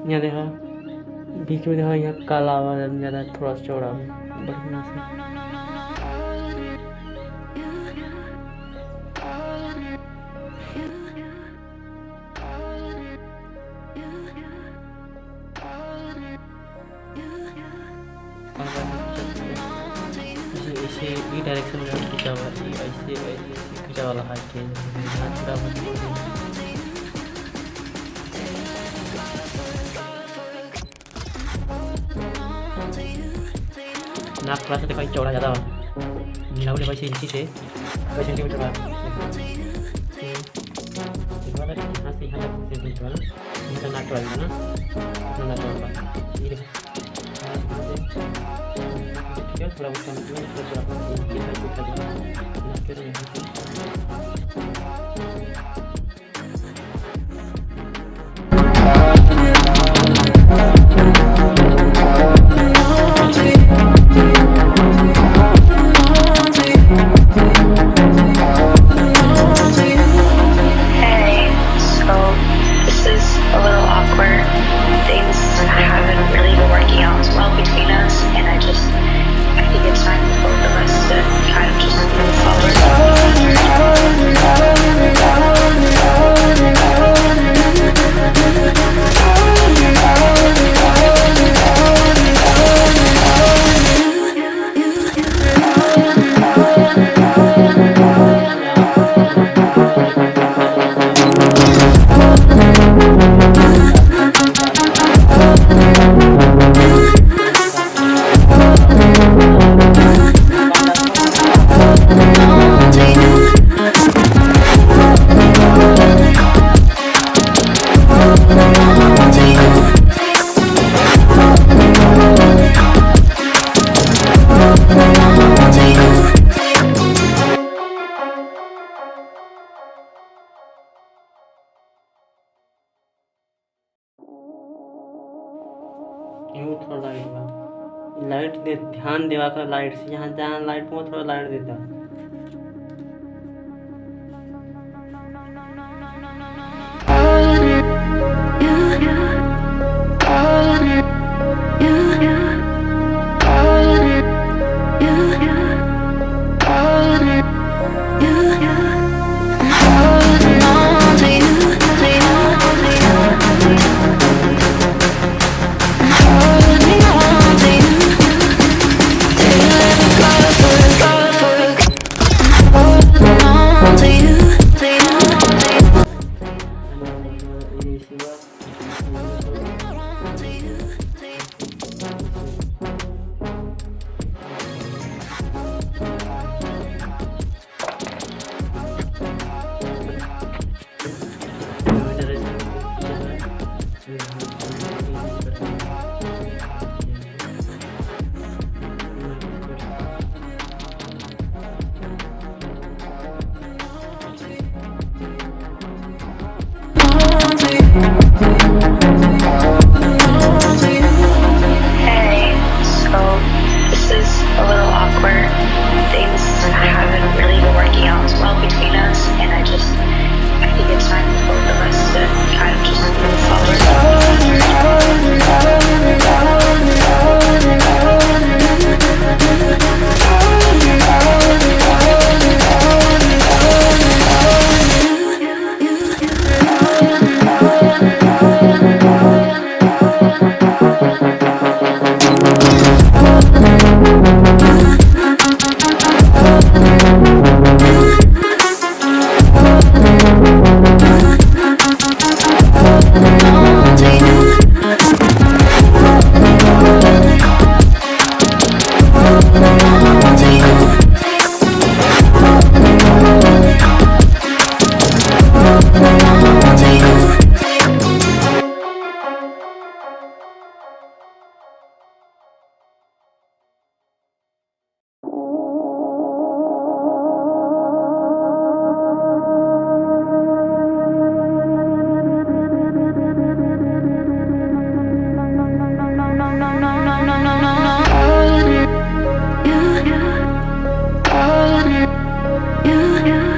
यहाँ देखा बीच में, देखा यहाँ काला हुआ ज़्यादा थोड़ा चौड़ा बढ़िया से। इसे ई डायरेक्शन में खींचा हुआ है, ऐसे ऐसे खींचा वाला हाथ के हाथ पूरा नाक थोड़ा सा देखो चौड़ा ज़्यादा मिला बोले 22 इंची से 22 सेंटीमीटर का यहाँ से यहाँ तक सेंटीमीटर वाला यहाँ का नाक वाला ना अपना नाक वाला ये ठीक है। थोड़ा बहुत थोड़ा लाइट दे, ध्यान देवा कर लाइट से, यहाँ जहाँ लाइट में थोड़ा लाइट देता। Yeah.